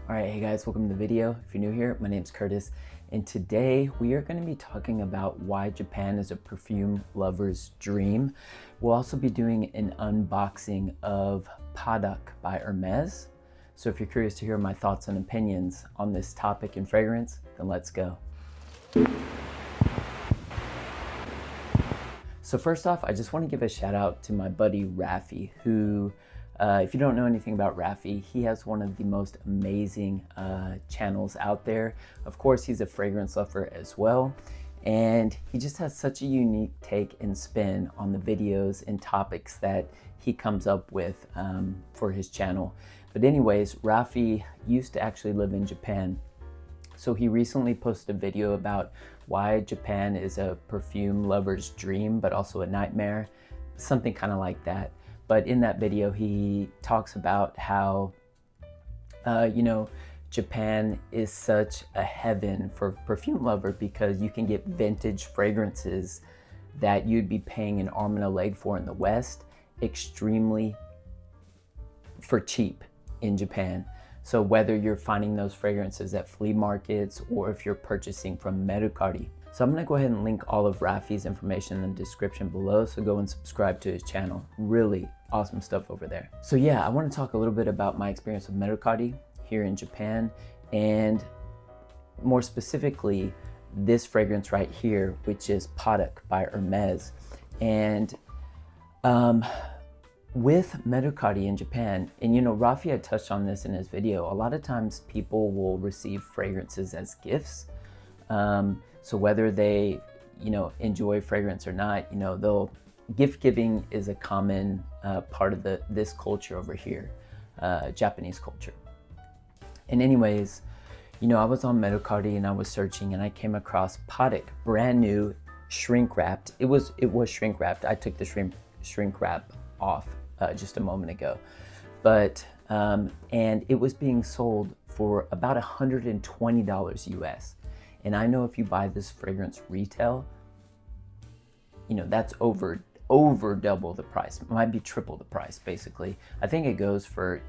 All right, hey guys, welcome to the video. If you're new here, my name's Curtis, and today we are going to be talking about why Japan is a perfume lover's dream. We'll also be doing an unboxing of Paddock by Hermes. So if you're curious to hear my thoughts and opinions on this topic and fragrance, then let's go. So first off, I just want to give a shout out to my buddy Raffi, who if you don't know anything about Raffi, he has one of the most amazing channels out there. Of course, he's a fragrance lover as well. And he just has such a unique take and spin on the videos and topics that he comes up with for his channel. But anyways, Raffi used to actually live in Japan. So he recently posted a video about why Japan is a perfume lover's dream, but also a nightmare, something kind of like that. But in that video, he talks about how, Japan is such a heaven for perfume lover because you can get vintage fragrances that you'd be paying an arm and a leg for in the West extremely for cheap in Japan. So whether you're finding those fragrances at flea markets or if you're purchasing from Mercari. So I'm gonna go ahead and link all of Raffi's information in the description below, so go and subscribe to his channel. Really awesome stuff over there. So yeah, I wanna talk a little bit about my experience with Mercari here in Japan, and more specifically, this fragrance right here, which is Paddock by Hermes. And with Mercari in Japan, and Raffi had touched on this in his video, a lot of times people will receive fragrances as gifts. So whether they, enjoy fragrance or not, gift giving is a common part of this culture over here, Japanese culture. And anyways, I was on Mercari and I was searching and I came across Paddock, brand new, shrink wrapped. It was shrink wrapped. I took the shrink wrap off just a moment ago, but and it was being sold for about $120 US. And I know if you buy this fragrance retail, that's over double the price. It might be triple the price, basically. I think it goes for,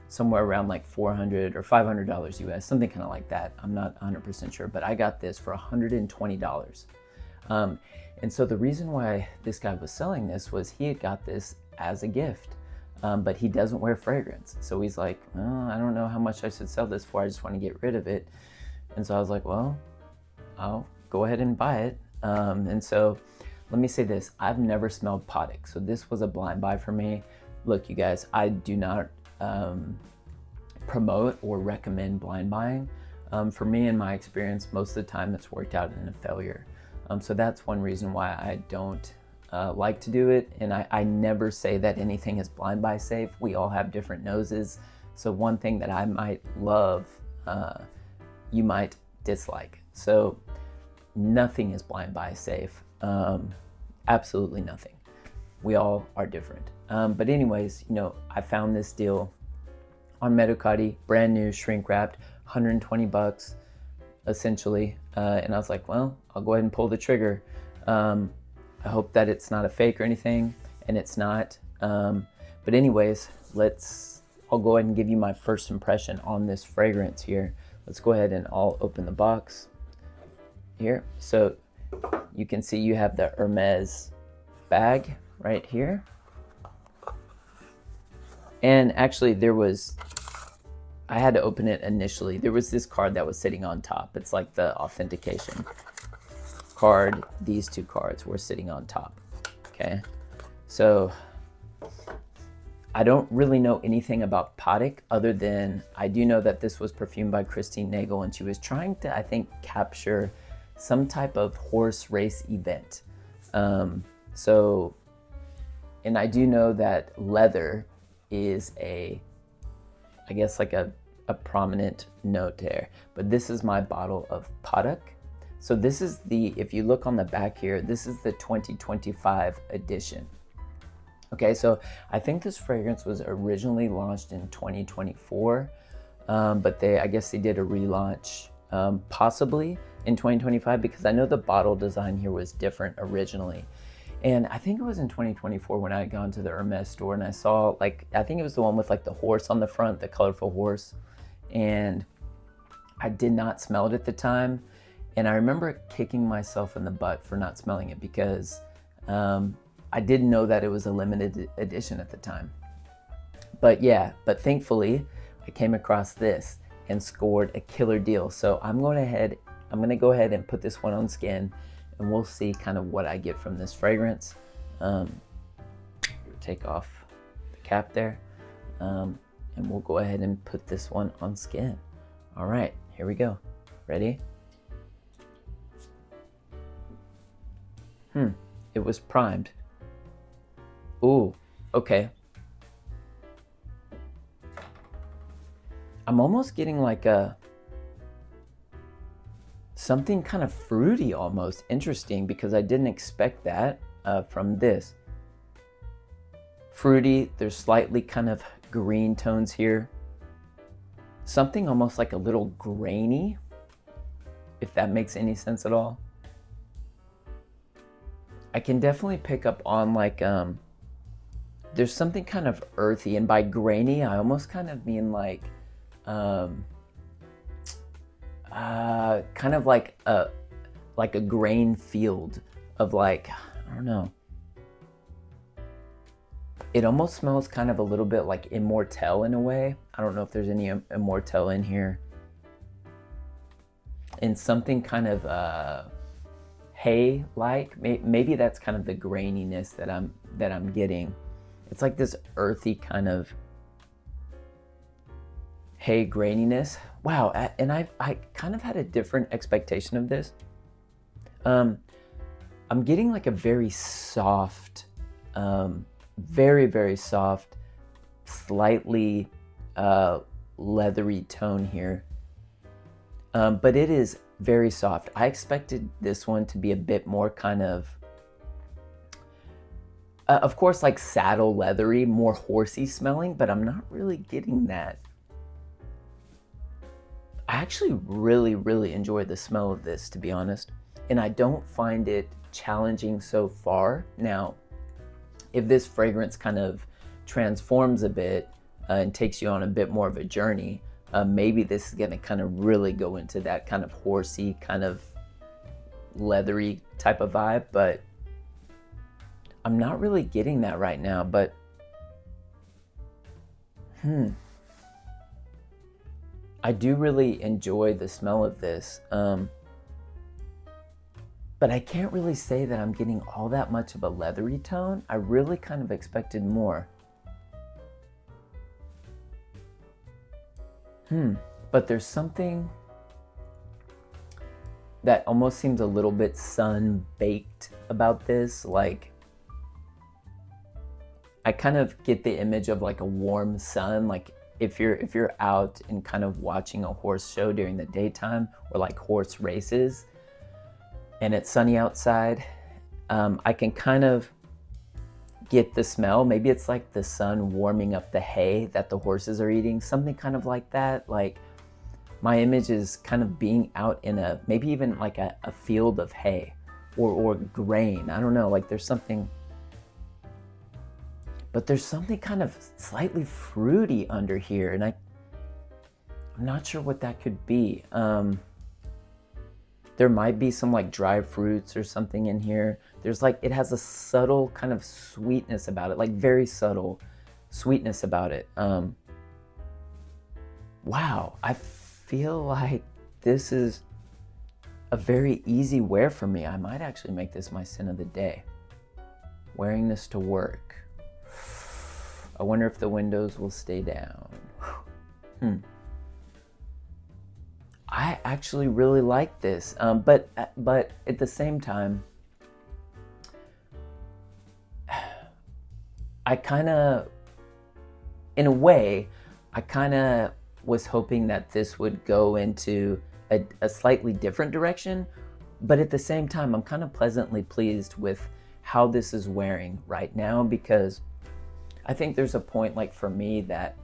somewhere around like $400 or $500 US, something kind of like that. I'm not 100% sure, but I got this for $120. And so the reason why this guy was selling this was he had got this as a gift, but he doesn't wear fragrance. So he's like, oh, I don't know how much I should sell this for. I just want to get rid of it. And so I was like, well, I'll go ahead and buy it. And so let me say this, I've never smelled Paddock. So this was a blind buy for me. Look, you guys, I do not promote or recommend blind buying. For me, in my experience, most of the time it's worked out in a failure. So that's one reason why I don't like to do it. And I never say that anything is blind buy safe. We all have different noses. So one thing that I might love, you might dislike. So nothing is blind buy safe. Absolutely nothing. We all are different. But anyways, I found this deal on Mercari, brand new, shrink wrapped, 120 bucks essentially. And I was like, well, I'll go ahead and pull the trigger. I hope that it's not a fake or anything, and it's not. But anyways, I'll go ahead and give you my first impression on this fragrance here. Let's go ahead and I'll open the box here. So you can see you have the Hermes bag right here. And actually I had to open it initially. There was this card that was sitting on top. It's like the authentication card. These two cards were sitting on top. Okay. So I don't really know anything about Paddock other than I do know that this was perfumed by Christine Nagel, and she was trying to, I think, capture some type of horse race event. And I do know that leather is I guess like a prominent note there, but this is my bottle of Paddock. So this is if you look on the back here, this is the 2025 edition. Okay, so I think this fragrance was originally launched in 2024, but I guess they did a relaunch possibly in 2025, because I know the bottle design here was different originally. And I think it was in 2024 when I had gone to the Hermes store and I saw, I think it was the one with the horse on the front, the colorful horse. and I did not smell it at the time. And I remember kicking myself in the butt for not smelling it because I didn't know that it was a limited edition at the time. But yeah, but thankfully I came across this and scored a killer deal. So I'm gonna go ahead and put this one on skin, and we'll see kind of what I get from this fragrance. Take off the cap there, and we'll go ahead and put this one on skin. All right, here we go. Ready? It was primed. Ooh, okay. I'm almost getting like something kind of fruity almost. Interesting, because I didn't expect that from this. Fruity, there's slightly kind of green tones here. Something almost like a little grainy, if that makes any sense at all. I can definitely pick up on like, there's something kind of earthy, and by grainy, I almost kind of mean like, kind of like a grain field of like, I don't know. It almost smells kind of a little bit like Immortelle in a way. I don't know if there's any Immortelle in here. And something kind of hay-like. Maybe that's kind of the graininess that I'm getting. It's like this earthy kind of hay graininess. Wow, and I kind of had a different expectation of this. I'm getting like a very soft, very, very soft, slightly leathery tone here. But it is very soft. I expected this one to be a bit more kind of course, like saddle leathery, more horsey smelling, but I'm not really getting that. I actually really, really enjoy the smell of this, to be honest, and I don't find it challenging so far. Now, if this fragrance kind of transforms a bit and takes you on a bit more of a journey, maybe this is gonna kind of really go into that kind of horsey, kind of leathery type of vibe, but I'm not really getting that right now. But I do really enjoy the smell of this, but I can't really say that I'm getting all that much of a leathery tone. I really kind of expected more. But there's something that almost seems a little bit sun-baked about this. Like, I kind of get the image of like a warm sun, like if you're out and kind of watching a horse show during the daytime, or like horse races, and it's sunny outside, I can kind of get the smell. Maybe it's like the sun warming up the hay that the horses are eating, something kind of like that. Like, my image is kind of being out in maybe even like a field of hay or grain. I don't know, like there's something, but there's something kind of slightly fruity under here, and I'm not sure what that could be. There might be some like dry fruits or something in here. There's like, it has a subtle kind of sweetness about it, like very subtle sweetness about it. Wow, I feel like this is a very easy wear for me. I might actually make this my scent of the day. Wearing this to work. I wonder if the windows will stay down. I actually really like this, but at the same time, I kind of, in a way, I kind of was hoping that this would go into a slightly different direction, but at the same time, I'm kind of pleasantly pleased with how this is wearing right now, because I think there's a point, like for me, that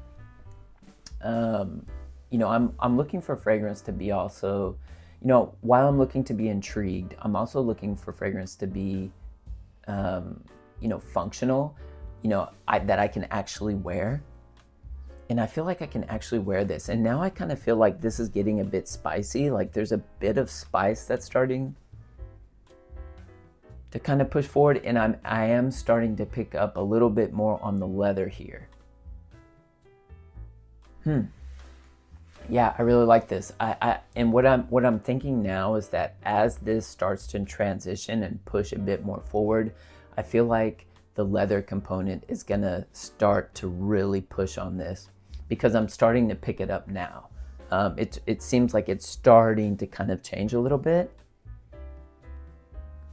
you know, I'm looking for fragrance to be also, you know, while I'm looking to be intrigued, I'm also looking for fragrance to be, you know, functional, you know, that I can actually wear. And I feel like I can actually wear this. And now I kind of feel like this is getting a bit spicy. Like there's a bit of spice that's starting to kind of push forward. And I am starting to pick up a little bit more on the leather here. Yeah, I really like this. And what I'm thinking now is that as this starts to transition and push a bit more forward, I feel like the leather component is gonna start to really push on this, because I'm starting to pick it up now. It seems like it's starting to kind of change a little bit,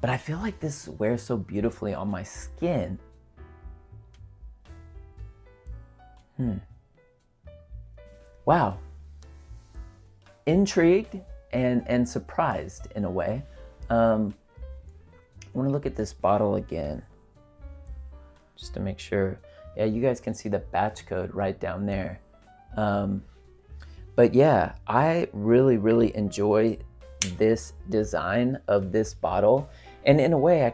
but I feel like this wears so beautifully on my skin. Wow. Intrigued and surprised in a way. I want to look at this bottle again just to make sure. Yeah, you guys can see the batch code right down there. But yeah, I really enjoy this design of this bottle. And in a way, I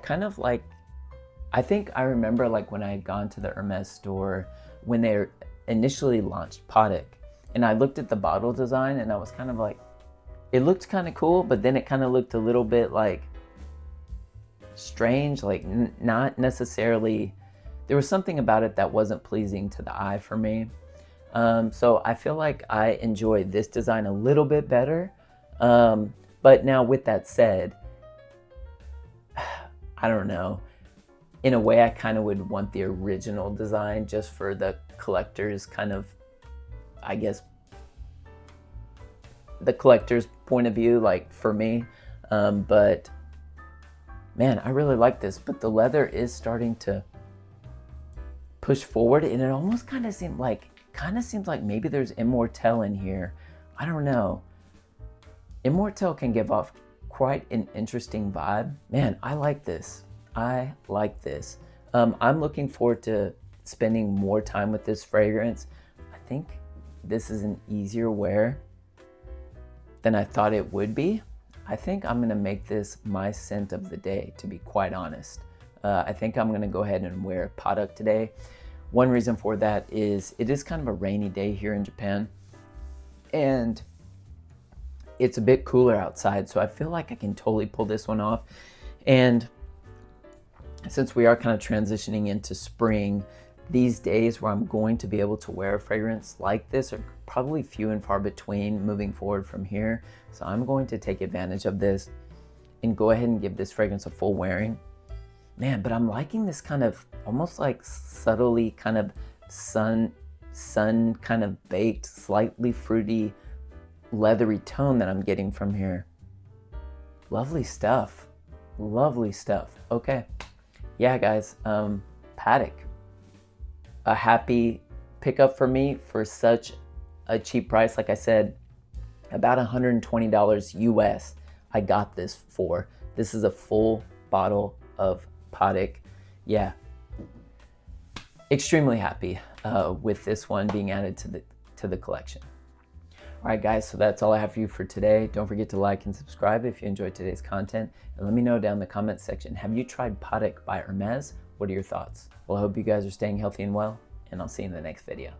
think I remember like when I had gone to the Hermes store when they initially launched Paddock, and I looked at the bottle design and I was kind of like, it looked kind of cool, but then it kind of looked a little bit like strange, like not necessarily, there was something about it that wasn't pleasing to the eye for me. So I feel like I enjoy this design a little bit better. But now with that said, I don't know. In a way, I kind of would want the original design just for the collector's kind of, I guess, the collector's point of view, like for me. But man, I really like this. But the leather is starting to push forward, and it almost kind of seems like maybe there's Immortelle in here. I don't know. Immortelle can give off quite an interesting vibe. Man, I like this. I like this. I'm looking forward to spending more time with this fragrance. I think this is an easier wear than I thought it would be. I think I'm gonna make this my scent of the day, to be quite honest. I think I'm gonna go ahead and wear Paddock today. One reason for that is it is kind of a rainy day here in Japan, and it's a bit cooler outside, so I feel like I can totally pull this one off. And since we are kind of transitioning into spring, these days where I'm going to be able to wear a fragrance like this are probably few and far between moving forward from here. So I'm going to take advantage of this and go ahead and give this fragrance a full wearing. Man, but I'm liking this kind of almost like subtly kind of sun kind of baked, slightly fruity, leathery tone that I'm getting from here. Lovely stuff. Lovely stuff. Okay. Yeah, guys, Paddock. A happy pickup for me for such a cheap price. Like I said, about $120 US I got this for. This is a full bottle of Paddock. Yeah, extremely happy with this one being added to the collection. All right, guys, so that's all I have for you for today. Don't forget to like and subscribe if you enjoyed today's content. And let me know down in the comments section, have you tried Paddock by Hermes? What are your thoughts? Well, I hope you guys are staying healthy and well, and I'll see you in the next video.